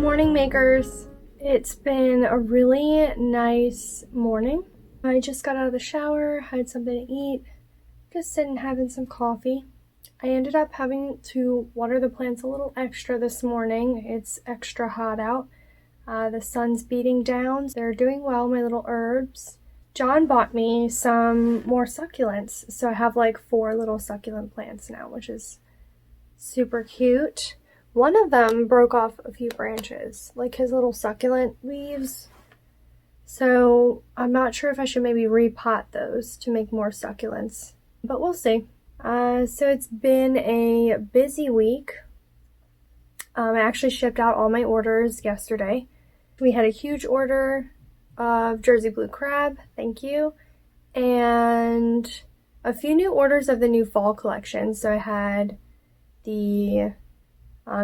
morning, makers. It's been a really nice morning. I just got out of the shower, had something to eat, just sitting having some coffee. I ended up having to water the plants a little extra this morning. It's extra hot out. The sun's beating down. They're doing well, my little herbs. John bought me some more succulents, so I have like 4 little succulent plants now, which is super cute. One of them broke off a few branches, like his little succulent leaves. So I'm not sure if I should maybe repot those to make more succulents, but we'll see. So it's been a busy week. I actually shipped out all my orders yesterday. We had a huge order of Jersey Blue Crab, thank you, and a few new orders of the new fall collection. So I had the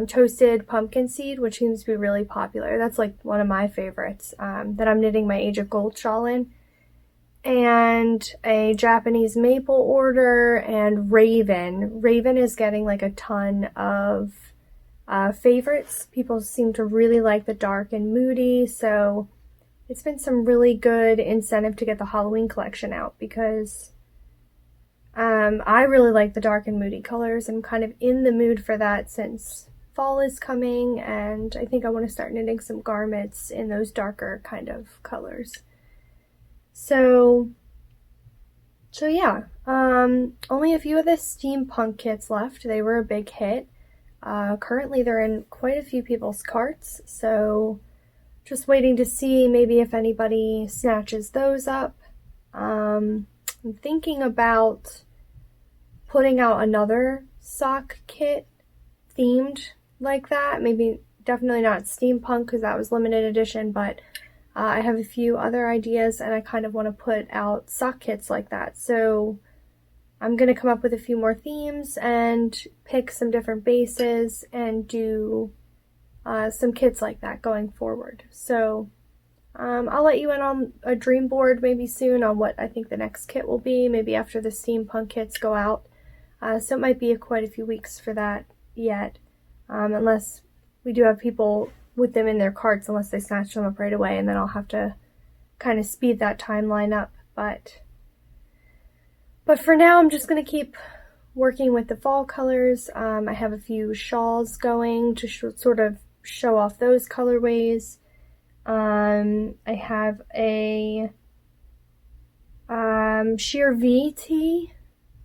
toasted pumpkin seed, which seems to be really popular. That's like one of my favorites that I'm knitting my Age of Gold shawl in. And a Japanese maple order, and Raven. Raven is getting like a ton of favorites. People seem to really like the dark and moody, so it's been some really good incentive to get the Halloween collection out because I really like the dark and moody colors. I'm kind of in the mood for that since fall is coming, and I think I want to start knitting some garments in those darker kind of colors. So yeah, only a few of the steampunk kits left. They were a big hit. Currently they're in quite a few people's carts, so just waiting to see maybe if anybody snatches those up. I'm thinking about putting out another sock kit themed like that. Maybe definitely not steampunk because that was limited edition, but I have a few other ideas and I kind of want to put out sock kits like that. So I'm going to come up with a few more themes and pick some different bases and do some kits like that going forward. So I'll let you in on a dream board maybe soon on what I think the next kit will be, maybe after the steampunk kits go out. So it might be quite a few weeks for that yet, unless we do have people with them in their carts, unless they snatch them up right away, and then I'll have to kind of speed that timeline up. But for now, I'm just going to keep working with the fall colors. I have a few shawls going to sort of show off those colorways. I have a sheer V tee,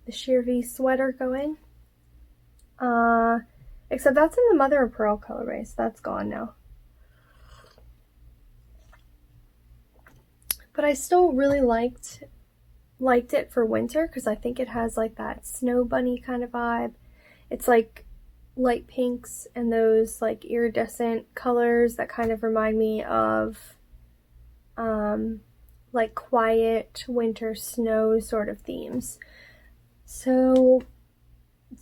the sheer V sweater going. Except that's in the mother of pearl colorway, so that's gone now. But I still really liked it for winter because I think it has like that snow bunny kind of vibe. It's like light pinks and those like iridescent colors that kind of remind me of like quiet winter snow sort of themes. So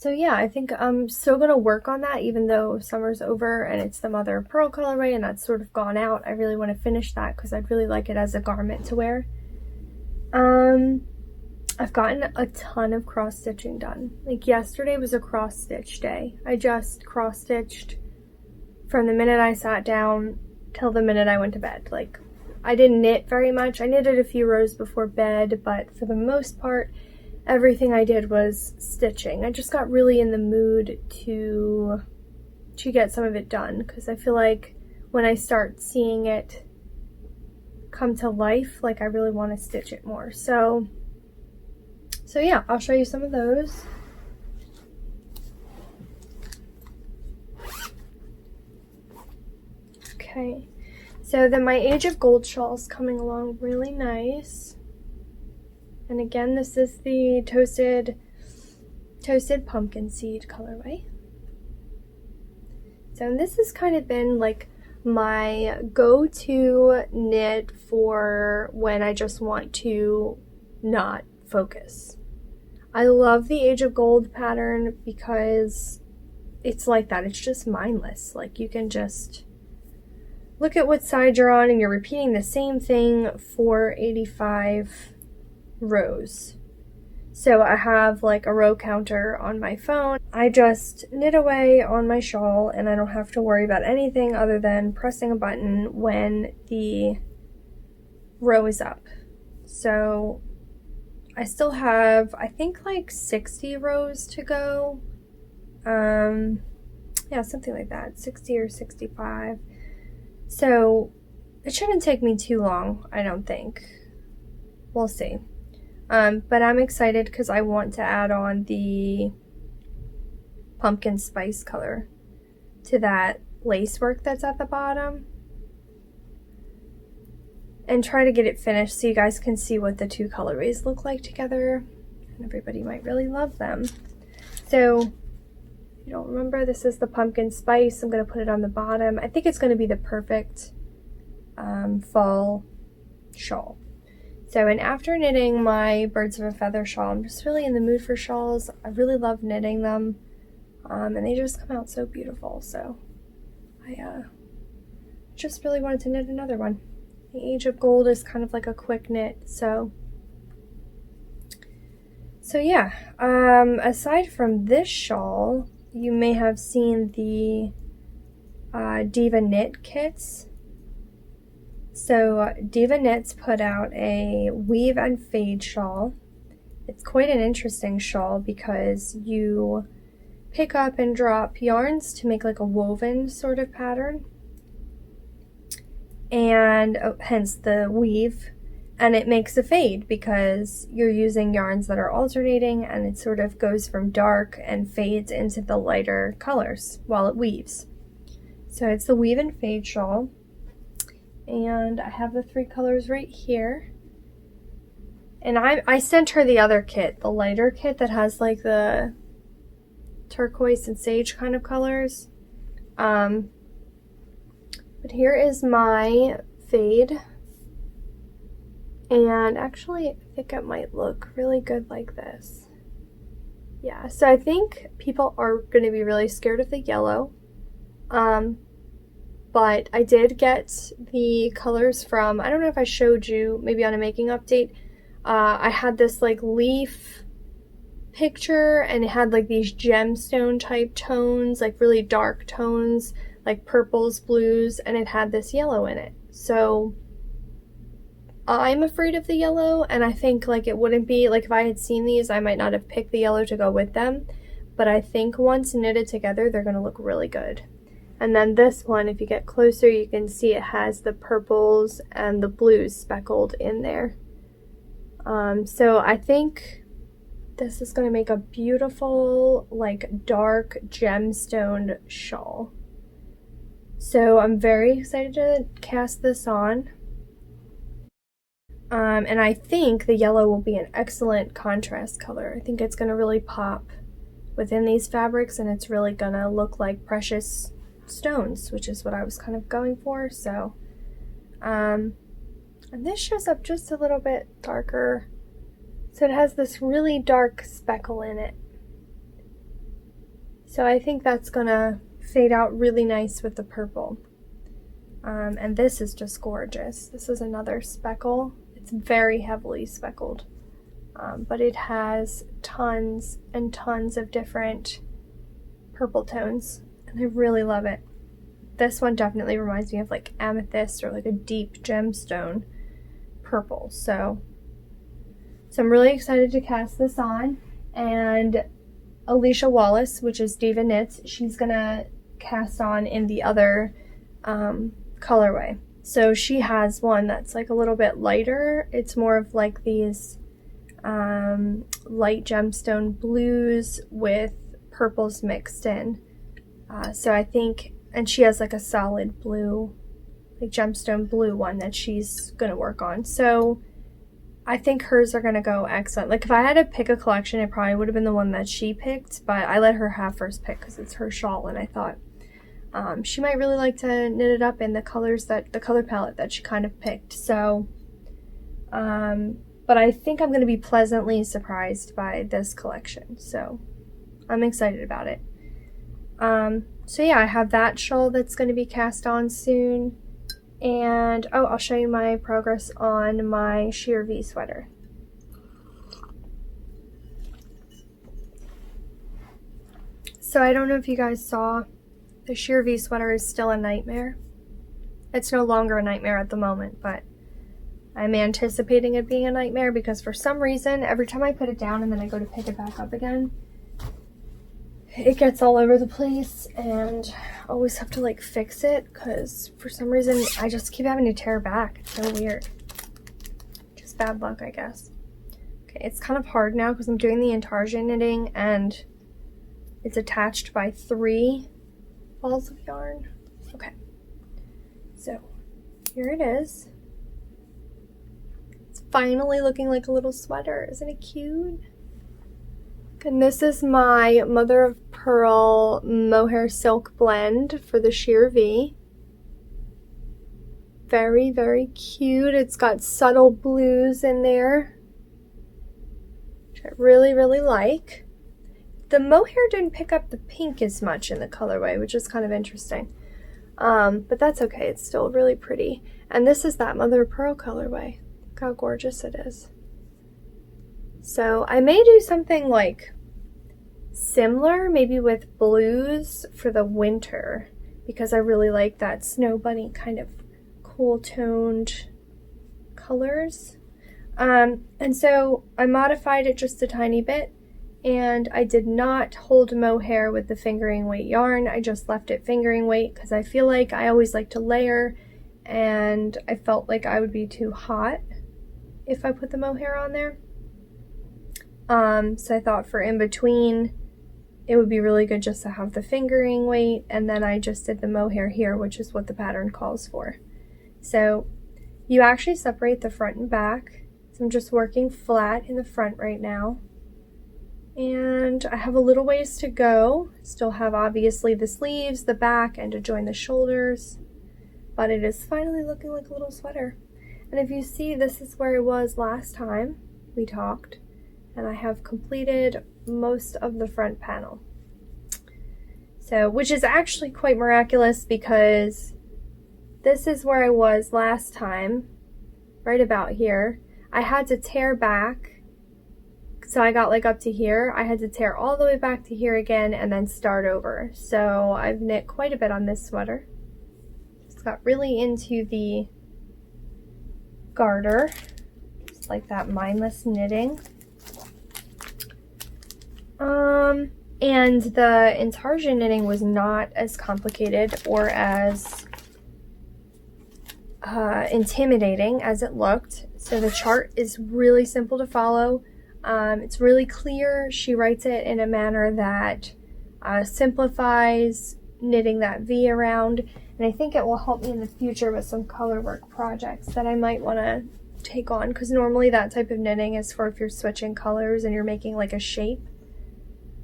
yeah, I think I'm still going to work on that even though summer's over and it's the mother of pearl colorway and that's sort of gone out. I really want to finish that because I'd really like it as a garment to wear. I've gotten a ton of cross stitching done. Like yesterday was a cross stitch day. I just cross stitched from the minute I sat down till the minute I went to bed. Like I didn't knit very much. I knitted a few rows before bed, but for the most part everything I did was stitching. I just got really in the mood to get some of it done because I feel like when I start seeing it come to life, like I really want to stitch it more. So yeah, I'll show you some of those. Okay, so then my Age of Gold shawl is coming along really nice. And again, this is the toasted pumpkin seed colorway. So this has kind of been like my go-to knit for when I just want to not focus. I love the Age of Gold pattern because it's like that. It's just mindless. Like you can just look at what side you're on and you're repeating the same thing for 85 rows. So I have like a row counter on my phone. I just knit away on my shawl and I don't have to worry about anything other than pressing a button when the row is up. So I still have, I think, like 60 rows to go. Yeah, something like that, 60 or 65. So it shouldn't take me too long, I don't think. We'll see. But I'm excited because I want to add on the pumpkin spice color to that lace work that's at the bottom. And try to get it finished so you guys can see what the two colorways look like together. And everybody might really love them. So, if you don't remember, this is the pumpkin spice. I'm going to put it on the bottom. I think it's going to be the perfect fall shawl. So, and after knitting my Birds of a Feather shawl, I'm just really in the mood for shawls. I really love knitting them. And they just come out so beautiful. So, I just really wanted to knit another one. The Age of Gold is kind of like a quick knit, so yeah. Aside from this shawl, you may have seen the Diva Knit kits. So Diva Knits put out a weave and fade shawl. It's quite an interesting shawl because you pick up and drop yarns to make like a woven sort of pattern. And hence the weave, and it makes a fade because you're using yarns that are alternating, and it sort of goes from dark and fades into the lighter colors while it weaves. So it's the weave and fade shawl, and I have the 3 colors right here. And I sent her the other kit, the lighter kit that has like the turquoise and sage kind of colors. But here is my fade, and actually I think it might look really good like this. Yeah, so I think people are going to be really scared of the yellow, but I did get the colors from, I don't know if I showed you, maybe on a making update, I had this like leaf picture, and it had like these gemstone type tones, like really dark tones, like purples, blues, and it had this yellow in it. So I'm afraid of the yellow, and I think like it wouldn't be, like if I had seen these, I might not have picked the yellow to go with them, but I think once knitted together, they're gonna look really good. And then this one, if you get closer, you can see it has the purples and the blues speckled in there. So I think this is gonna make a beautiful, like dark gemstone shawl. So I'm very excited to cast this on. And I think the yellow will be an excellent contrast color. I think it's going to really pop within these fabrics, and it's really going to look like precious stones, which is what I was kind of going for. So, and this shows up just a little bit darker. So it has this really dark speckle in it. So I think that's going to fade out really nice with the purple. And this is just gorgeous. This is another speckle. It's very heavily speckled, but it has tons and tons of different purple tones, and I really love it. This one definitely reminds me of like amethyst or like a deep gemstone purple. So I'm really excited to cast this on. And Alicia Wallace, which is Diva Knits, she's gonna cast on in the other colorway. So she has one that's like a little bit lighter. It's more of like these light gemstone blues with purples mixed in. So I think, and she has like a solid blue, like gemstone blue one that she's gonna work on. So I think hers are gonna go excellent. Like if I had to pick a collection, it probably would have been the one that she picked, but I let her have first pick because it's her shawl, and I thought she might really like to knit it up in the colors that, the color palette that she kind of picked. So, but I think I'm gonna be pleasantly surprised by this collection. So I'm excited about it. So yeah, I have that shawl that's gonna be cast on soon. And oh, I'll show you my progress on my sheer V sweater. So I don't know if you guys saw, the sheer V sweater is still a nightmare. It's no longer a nightmare at the moment, but I'm anticipating it being a nightmare because for some reason, every time I put it down and then I go to pick it back up again, it gets all over the place and I always have to like fix it because for some reason I just keep having to tear back. It's so weird. Just bad luck, I guess. Okay, it's kind of hard now because I'm doing the intarsia knitting and it's attached by 3 balls of yarn. Okay, so here it is. It's finally looking like a little sweater. Isn't it cute? And this is my mother of pearl mohair silk blend for the sheer V. Very, very cute. It's got subtle blues in there, which I really, really like. The mohair didn't pick up the pink as much in the colorway, which is kind of interesting. But that's okay. It's still really pretty. And this is that mother of pearl colorway. Look how gorgeous it is. So I may do something like similar, maybe with blues for the winter, because I really like that snow bunny kind of cool toned colors. And so I modified it just a tiny bit, and I did not hold mohair with the fingering weight yarn. I just left it fingering weight because I feel like I always like to layer, and I felt like I would be too hot if I put the mohair on there. So I thought for in between, it would be really good just to have the fingering weight, and then I just did the mohair here, which is what the pattern calls for. So you actually separate the front and back. So I'm just working flat in the front right now. And I have a little ways to go. Still have obviously the sleeves, the back, and to join the shoulders. But it is finally looking like a little sweater. And if you see, this is where it was last time we talked. And I have completed most of the front panel. So, which is actually quite miraculous because this is where I was last time, right about here. I had to tear back, so I got like up to here. I had to tear all the way back to here again and then start over. So I've knit quite a bit on this sweater. Just got really into the garter, just like that mindless knitting. And the intarsia knitting was not as complicated or as intimidating as it looked. So the chart is really simple to follow. It's really clear. She writes it in a manner that simplifies knitting that V around, and I think it will help me in the future with some color work projects that I might want to take on, because normally that type of knitting is for if you're switching colors and you're making like a shape.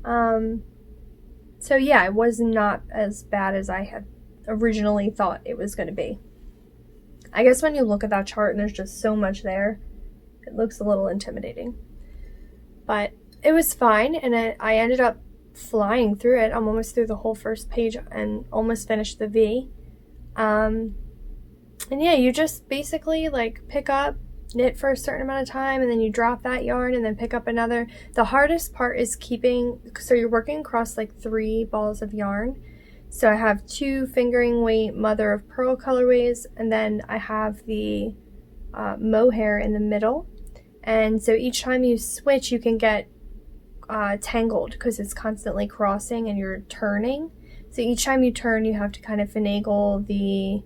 So yeah, it was not as bad as I had originally thought it was going to be. I guess when you look at that chart and there's just so much there, it looks a little intimidating. But it was fine, and I ended up flying through it. I'm almost through the whole first page and almost finished the V. And yeah, you just basically like pick up, knit for a certain amount of time, and then you drop that yarn and then pick up another. The hardest part is keeping, so you're working across like 3 balls of yarn. So I have 2 fingering weight mother of pearl colorways, and then I have the mohair in the middle. And so each time you switch, you can get tangled because it's constantly crossing and you're turning. So each time you turn, you have to kind of finagle the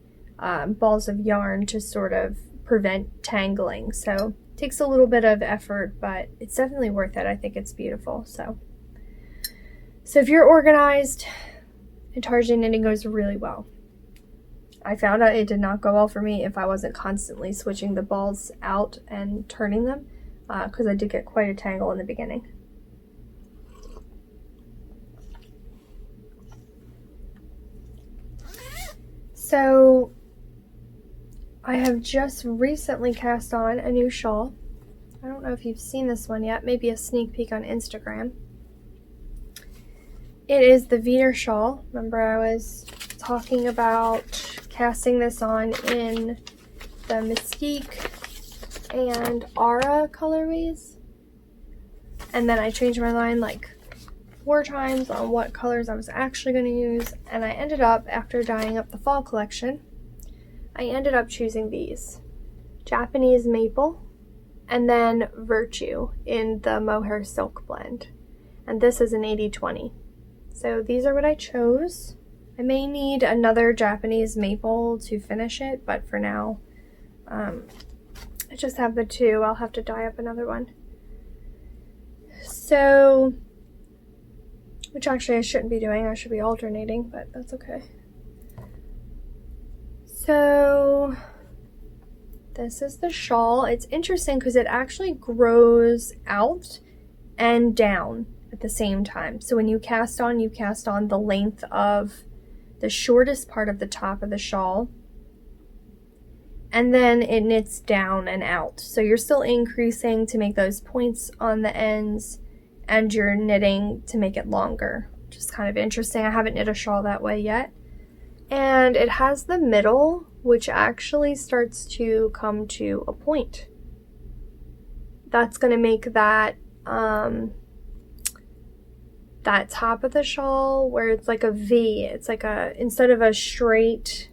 balls of yarn to sort of prevent tangling. So it takes a little bit of effort, but it's definitely worth it. I think it's beautiful. So if you're organized, intarsia knitting goes really well. I found out it did not go well for me if I wasn't constantly switching the balls out and turning them, because I did get quite a tangle in the beginning. So I have just recently cast on a new shawl. I don't know if you've seen this one yet, maybe a sneak peek on Instagram. It is the Veeder shawl. Remember I was talking about casting this on in the Mystique and Aura colorways? And then I changed my mind like 4 times on what colors I was actually going to use, and I ended up, after dyeing up the fall collection, I ended up choosing these. Japanese Maple, and then Virtue in the mohair silk blend. And this is an 80/20. So these are what I chose. I may need another Japanese Maple to finish it, but for now, I just have the 2. I'll have to dye up another one. So, which actually I shouldn't be doing. I should be alternating, but that's okay. So, this is the shawl. It's interesting because it actually grows out and down at the same time. So when you cast on the length of the shortest part of the top of the shawl, and then it knits down and out. So you're still increasing to make those points on the ends, and you're knitting to make it longer, which is kind of interesting. I haven't knit a shawl that way yet. And it has the middle, which actually starts to come to a point. That's going to make that that top of the shawl where it's like a V. It's like a, instead of a straight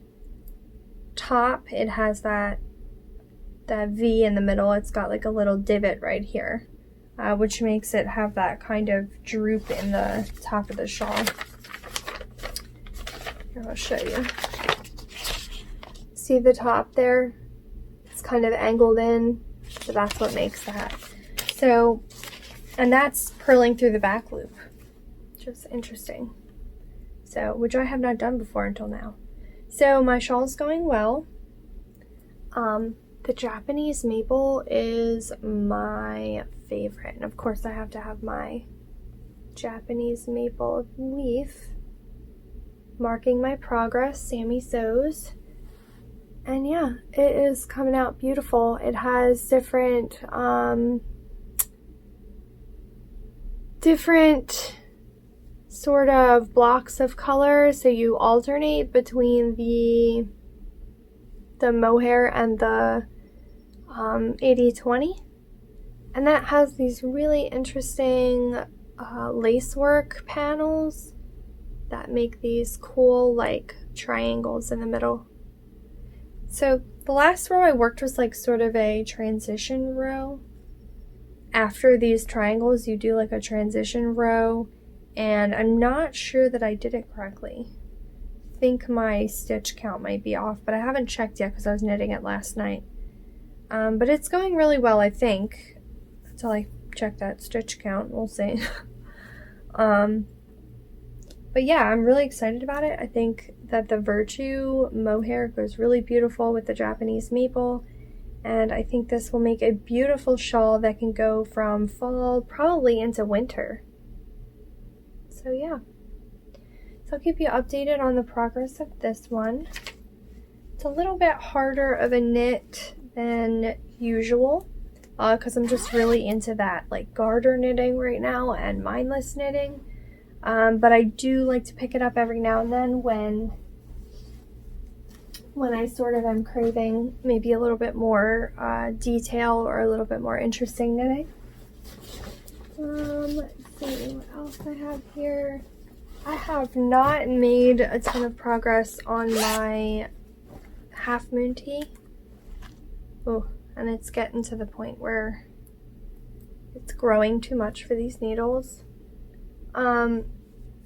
top, it has that V in the middle. It's got like a little divot right here, which makes it have that kind of droop in the top of the shawl. Here, I'll show you. See the top there? It's kind of angled in, so that's what makes that. So, and that's purling through the back loop. Just interesting. So, which I have not done before until now. So my shawl's going well. The Japanese Maple is my favorite. And of course I have to have my Japanese Maple leaf. Marking my progress, Sammy Sews. And yeah, it is coming out beautiful. It has different sort of blocks of color, so you alternate between the mohair and the 80/20, and that has these really interesting lacework panels that make these cool like triangles in the middle. So the last row I worked was like sort of a transition row. After these triangles you do like a transition row, and I'm not sure that I did it correctly. I think my stitch count might be off, but I haven't checked yet because I was knitting it last night. But it's going really well, I think, until I check that stitch count. We'll see. But yeah, I'm really excited about it. I think that the Virtue mohair goes really beautiful with the Japanese Maple, and I think this will make a beautiful shawl that can go from fall probably into winter. So yeah, so I'll keep you updated on the progress of this one. It's a little bit harder of a knit than usual because I'm just really into that like garter knitting right now and mindless knitting. But I do like to pick it up every now and then when I sort of am craving maybe a little bit more detail or a little bit more interesting knitting. Let's see what else I have here. I have not made a ton of progress on my half moon tee. Oh, and it's getting to the point where it's growing too much for these needles.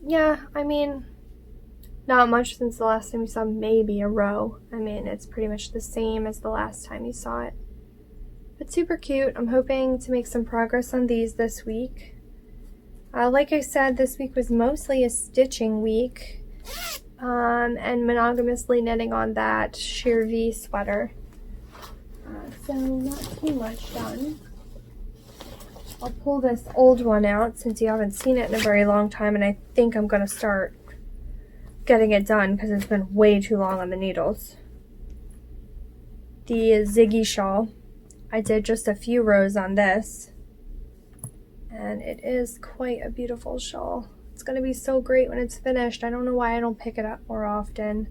Yeah, I mean, not much since the last time you saw maybe a row. I mean, it's pretty much the same as the last time you saw it. But super cute. I'm hoping to make some progress on these this week. Like I said, this week was mostly a stitching week, and monogamously knitting on that sheer V sweater. So not too much done. I'll pull this old one out since you haven't seen it in a very long time, and I think I'm going to start getting it done because it's been way too long on the needles. The Ziggy shawl. I did just a few rows on this, and it is quite a beautiful shawl. It's going to be so great when it's finished. I don't know why I don't pick it up more often.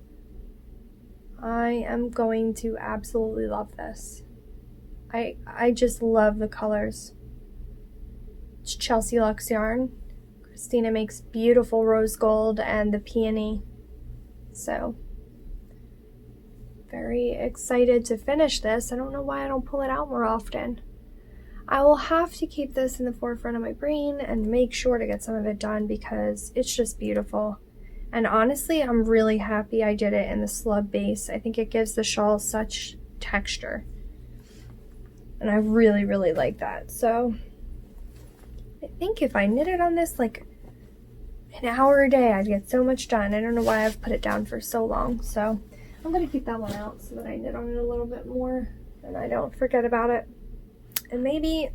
I am going to absolutely love this. I just love the colors. It's Chelsea Luxe yarn. Christina makes beautiful rose gold and the peony. So, very excited to finish this. I don't know why I don't pull it out more often. I will have to keep this in the forefront of my brain and make sure to get some of it done because it's just beautiful. And honestly, I'm really happy I did it in the slub base. I think it gives the shawl such texture. And I really, really like that. So I think if I knitted on this like an hour a day, I'd get so much done. I don't know why I've put it down for so long. So I'm going to keep that one out so that I knit on it a little bit more and I don't forget about it. And maybe,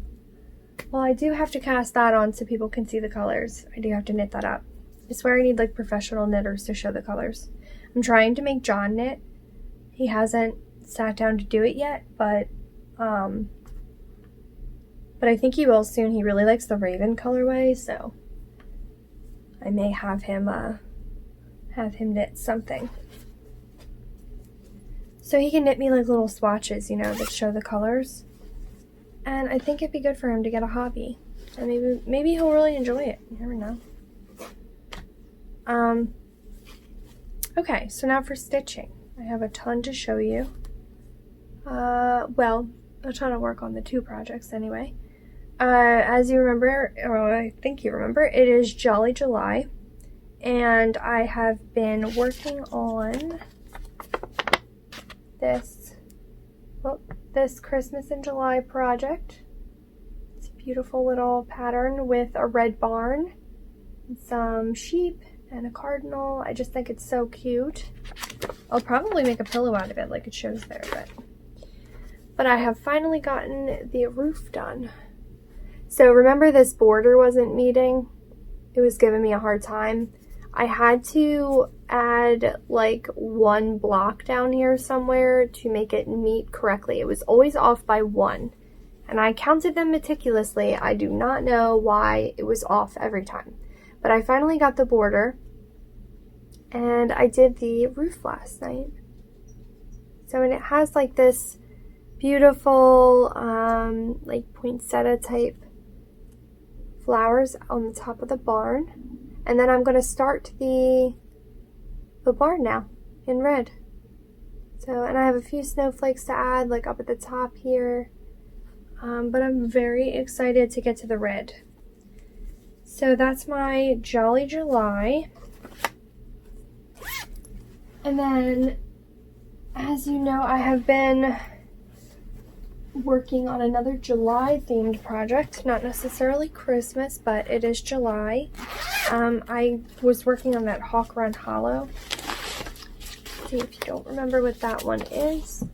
well, I do have to cast that on so people can see the colors. I do have to knit that up. I swear I need like professional knitters to show the colors. I'm trying to make John knit. He hasn't sat down to do it yet, but I think he will soon. He really likes the Raven colorway, so I may have him knit something. So he can knit me like little swatches, you know, that show the colors. And I think it'd be good for him to get a hobby. And maybe he'll really enjoy it. You never know. Okay, so now for stitching. I have a ton to show you. Well, a ton of work on the two projects anyway. As you remember, or I think you remember, it is Jolly July. And I have been working on this Christmas in July project. It's a beautiful little pattern with a red barn, and some sheep, and a cardinal. I just think it's so cute. I'll probably make a pillow out of it like it shows there, but I have finally gotten the roof done. So remember this border wasn't meeting? It was giving me a hard time. I had to add like one block down here somewhere to make it meet correctly. It was always off by 1. And I counted them meticulously. I do not know why it was off every time. But I finally got the border. And I did the roof last night. So, and it has like this beautiful like poinsettia type flowers on the top of the barn. And then I'm going to start the barn now in red. So, and I have a few snowflakes to add like up at the top here. But I'm very excited to get to the red. So that's my Jolly July. And then, as you know, I have been working on another July themed project, not necessarily Christmas, but it is July. I was working on that Hawk Run Hollow. See if you don't remember what that one is.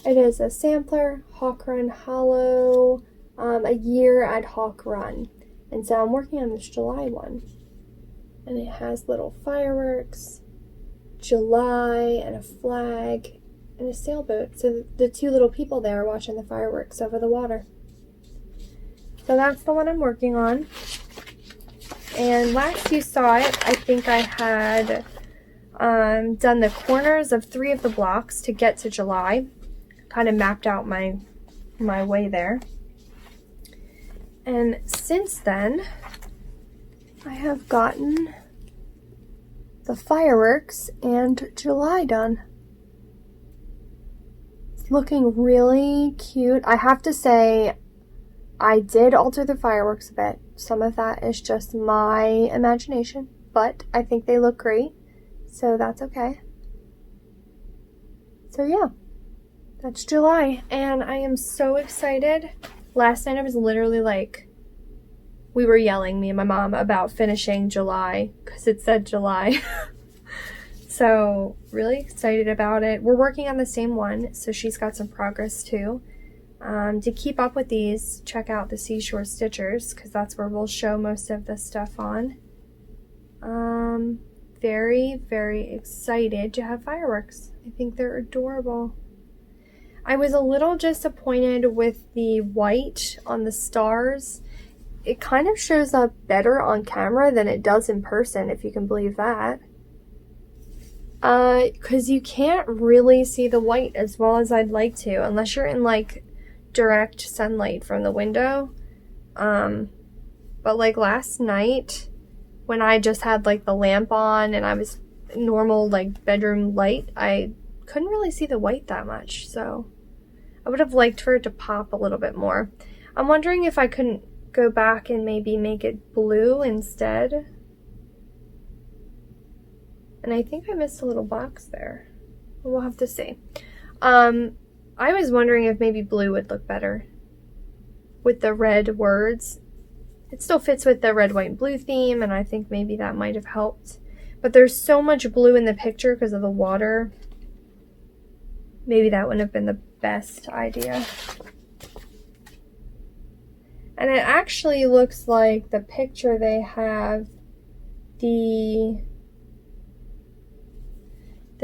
It is a sampler, Hawk Run Hollow, a year at Hawk Run. And so I'm working on this July one. And it has little fireworks, July, and a flag, and a sailboat. So the two little people there are watching the fireworks over the water. So that's the one I'm working on. And last you saw it, I think I had done the corners of 3 of the blocks to get to July. Kind of mapped out my way there. And since then, I have gotten the fireworks and July done. It's looking really cute. I have to say, I did alter the fireworks a bit. Some of that is just my imagination, but I think they look great, so that's okay. So yeah, that's July, and I am so excited. Last night I was literally like, we were yelling, me and my mom, about finishing July, because it said July. So, really excited about it. We're working on the same one, so she's got some progress too. To keep up with these, check out the Seashore Stitchers, because that's where we'll show most of the stuff on. Very, very excited to have fireworks. I think they're adorable. I was a little disappointed with the white on the stars. It kind of shows up better on camera than it does in person, if you can believe that. Because you can't really see the white as well as I'd like to, unless you're in like direct sunlight from the window. But but like last night when I just had like the lamp on and I was normal like bedroom light, I couldn't really see the white that much, so I would have liked for it to pop a little bit more. I'm wondering if I couldn't go back and maybe make it blue instead. And I think I missed a little box there. We'll have to see. I was wondering if maybe blue would look better with the red words. It still fits with the red, white, and blue theme, and I think maybe that might have helped. But there's so much blue in the picture because of the water. Maybe that wouldn't have been the best idea. And it actually looks like the picture they have the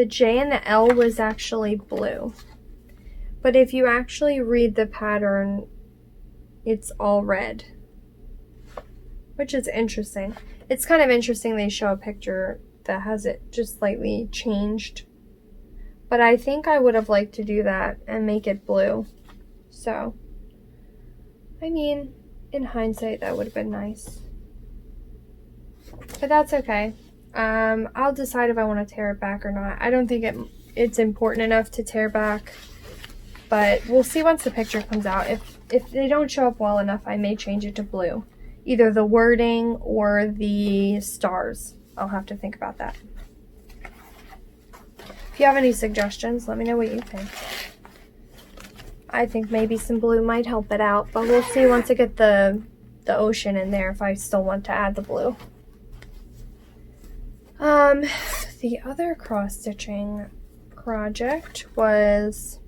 J and the L was actually blue. But if you actually read the pattern, it's all red. Which is interesting. It's kind of interesting they show a picture that has it just slightly changed. But I think I would have liked to do that and make it blue. So, I mean, in hindsight, that would have been nice. But that's okay. I'll decide if I want to tear it back or not. I don't think it's important enough to tear back, but we'll see once the picture comes out. If they don't show up well enough, I may change it to blue. Either the wording or the stars. I'll have to think about that. If you have any suggestions, let me know what you think. I think maybe some blue might help it out, but we'll see once I get the ocean in there if I still want to add the blue. The other cross-stitching project was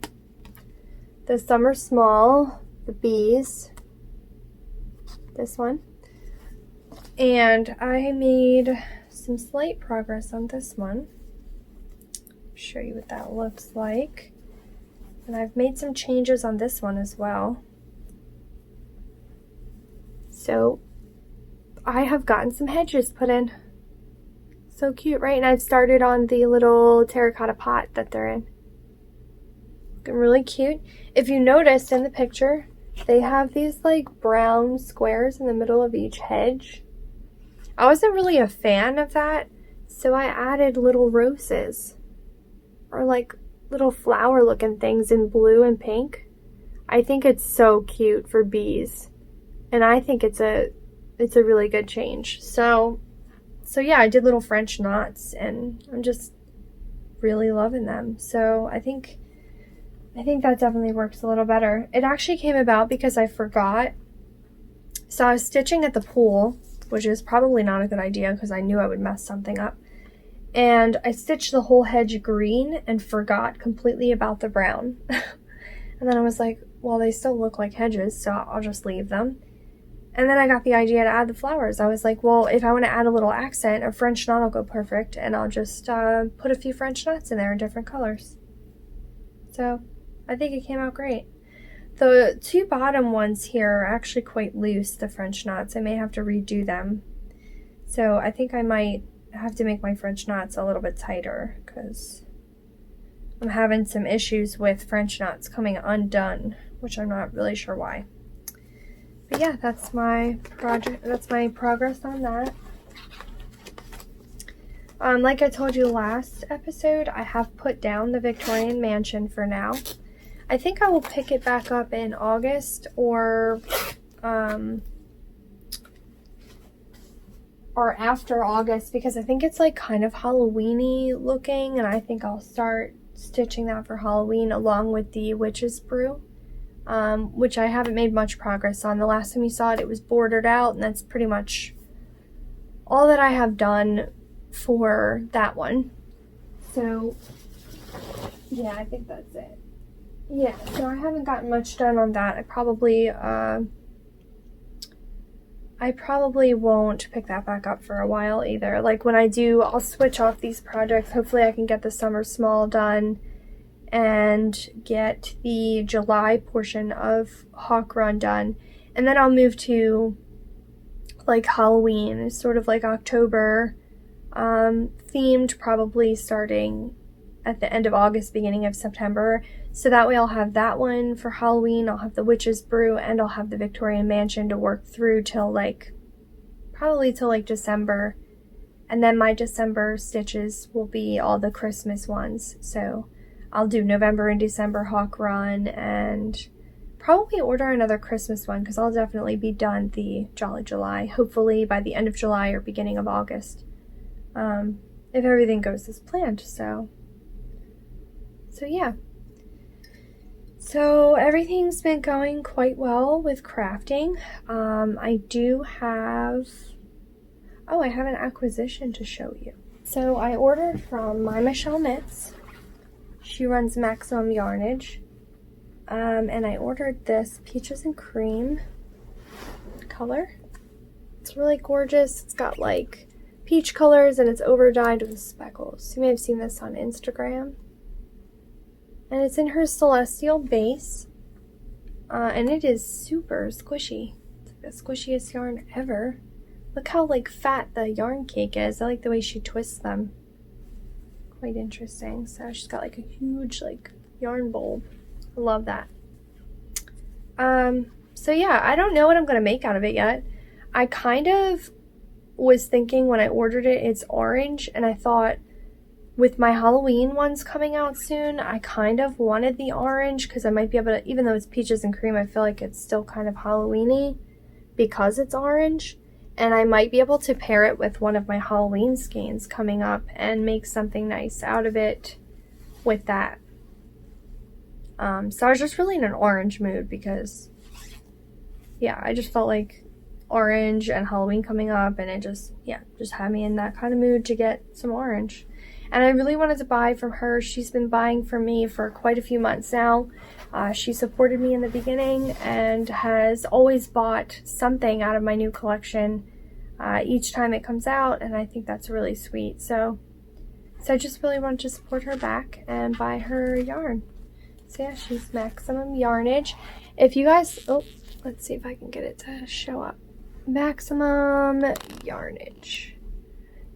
the Summer Small, the bees, this one, and I made some slight progress on this one. Show you what that looks like, and I've made some changes on this one as well. So I have gotten some hedges put in. So cute, right? And I've started on the little terracotta pot that they're in. Looking really cute. If you noticed in the picture, they have these like brown squares in the middle of each hedge. I wasn't really a fan of that, so I added little roses or like little flower looking things in blue and pink. I think it's so cute for bees, and I think it's a really good change. So yeah, I did little French knots, and I'm just really loving them. So I think that definitely works a little better. It actually came about because I forgot. So I was stitching at the pool, which is probably not a good idea because I knew I would mess something up. And I stitched the whole hedge green and forgot completely about the brown. And then I was like, well, they still look like hedges, so I'll just leave them. And then I got the idea to add the flowers. I was like, well, if I want to add a little accent, a French knot will go perfect, and I'll just put a few French knots in there in different colors. So I think it came out great. The two bottom ones here are actually quite loose, the French knots. I may have to redo them. So I think I might have to make my French knots a little bit tighter because I'm having some issues with French knots coming undone, which I'm not really sure why. But yeah, that's my project. That's my progress on that. Like I told you last episode, I have put down the Victorian Mansion for now. I think I will pick it back up in August or after August, because I think it's like kind of Halloween-y looking, and I think I'll start stitching that for Halloween along with the Witch's Brew. Which I haven't made much progress on. The last time you saw it, it was bordered out, and that's pretty much all that I have done for that one. So, yeah, I think that's it. Yeah, so I haven't gotten much done on that. I probably won't pick that back up for a while either. Like when I do, I'll switch off these projects. Hopefully I can get the Summer Small done and get the July portion of Hawk Run done, and then I'll move to like Halloween, sort of like October themed, probably starting at the end of August, beginning of September. So that way I'll have that one for Halloween, I'll have the Witch's Brew, and I'll have the Victorian Mansion to work through till like probably till like December. And then my December stitches will be all the Christmas ones. So I'll do November and December hawk run and probably order another Christmas one because I'll definitely be done the Jolly July, hopefully by the end of July or beginning of August, if everything goes as planned. So yeah. So everything's been going quite well with crafting. I have an acquisition to show you. So I ordered from My Michelle Knits. She runs Maximum Yarnage. And I ordered this Peaches and Cream color. It's really gorgeous. It's got like peach colors and it's over dyed with speckles. You may have seen this on Instagram. And it's in her Celestial base. And it is super squishy. It's like the squishiest yarn ever. Look how like fat the yarn cake is. I like the way she twists them. Quite interesting. So she's got like a huge like yarn bulb. I love that. So yeah, I don't know what I'm going to make out of it yet. I kind of was thinking when I ordered it, it's orange, and I thought with my Halloween ones coming out soon, I kind of wanted the orange because I might be able to, even though it's Peaches and Cream, I feel like it's still kind of Halloween-y because it's orange, and I might be able to pair it with one of my Halloween skeins coming up and make something nice out of it with that. So I was just really in an orange mood because, yeah, I just felt like orange and Halloween coming up, and it just had me in that kind of mood to get some orange. And I really wanted to buy from her. She's been buying from me for quite a few months now. She supported me in the beginning and has always bought something out of my new collection each time it comes out, and I think that's really sweet. So I just really wanted to support her back and buy her yarn. So yeah, she's Maximum Yarnage. If you guys, let's see if I can get it to show up. Maximum Yarnage.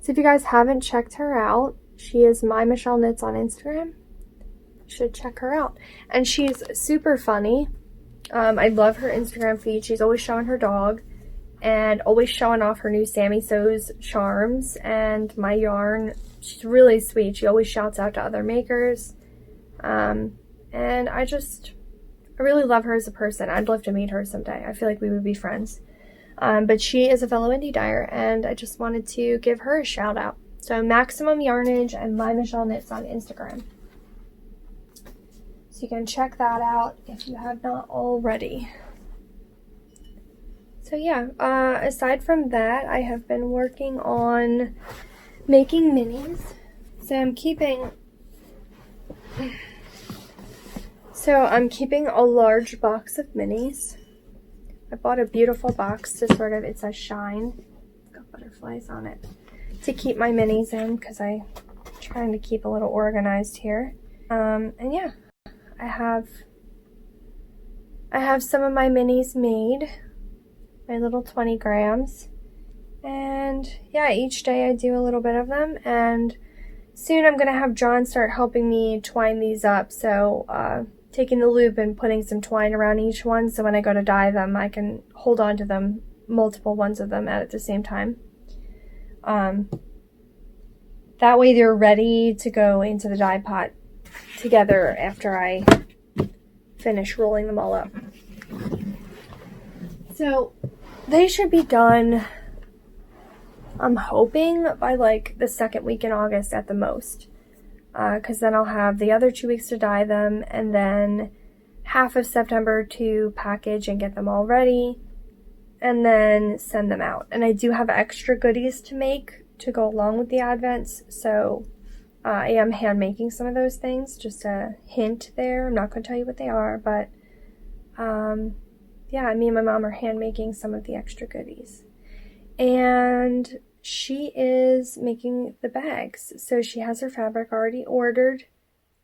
So if you guys haven't checked her out, she is My Michelle Knits on Instagram. You should check her out. And she's super funny. I love her Instagram feed. She's always showing her dog and always showing off her new Sammy Sews charms and my yarn. She's really sweet. She always shouts out to other makers. And I really love her as a person. I'd love to meet her someday. I feel like we would be friends. But she is a fellow indie dyer, and I just wanted to give her a shout out. So Maximum Yarnage and My Michelle Knits on Instagram. So you can check that out if you have not already. So yeah, aside from that, I have been working on making minis. So I'm keeping a large box of minis. I bought a beautiful box to sort of, it says shine. It's got butterflies on it. To keep my minis in because I'm trying to keep a little organized here. And yeah, I have some of my minis made. My little 20 grams. And yeah, each day I do a little bit of them. And soon I'm going to have John start helping me twine these up. So, taking the loop and putting some twine around each one so when I go to dye them, I can hold on to them, multiple ones of them at the same time. That way they're ready to go into the dye pot together after I finish rolling them all up. So they should be done, I'm hoping, by like the second week in August at the most. Because then I'll have the other 2 weeks to dye them, and then half of September to package and get them all ready, and then send them out. And I do have extra goodies to make to go along with the Advents, so I am hand making some of those things. Just a hint there. I'm not going to tell you what they are, but yeah, me and my mom are hand making some of the extra goodies. And she is making the bags. So she has her fabric already ordered,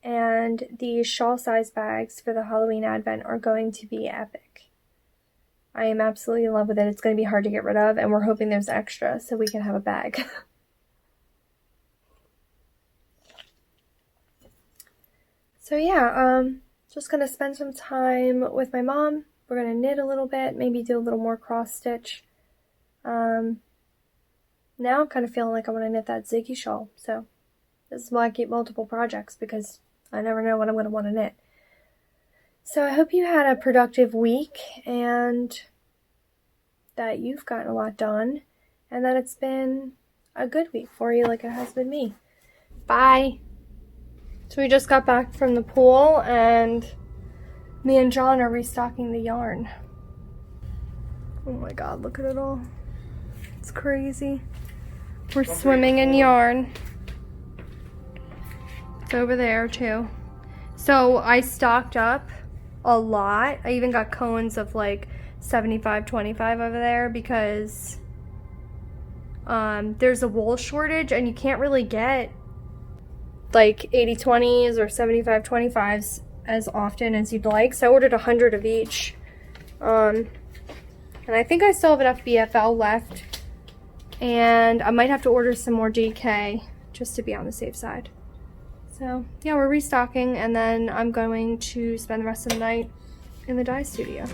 and the shawl size bags for the Halloween Advent are going to be epic. I am absolutely in love with it. It's going to be hard to get rid of, and we're hoping there's extra so we can have a bag. So yeah, just going to spend some time with my mom. We're going to knit a little bit, maybe do a little more cross stitch. now I'm kind of feeling like I want to knit that Ziggy shawl. So this is why I keep multiple projects, because I never know what I'm going to want to knit. So I hope you had a productive week and that you've gotten a lot done and that it's been a good week for you like it has been me. Bye. So we just got back from the pool and me and John are restocking the yarn. Oh my god, look at it all. It's crazy. We're swimming in yarn. It's over there too. So I stocked up a lot. I even got cones of like 75-25 over there because there's a wool shortage and you can't really get like 80-20s or 75-25s as often as you'd like. So I ordered 100 of each. And I think I still have enough BFL left. And I might have to order some more DK just to be on the safe side. So yeah, we're restocking and then I'm going to spend the rest of the night in the dye studio.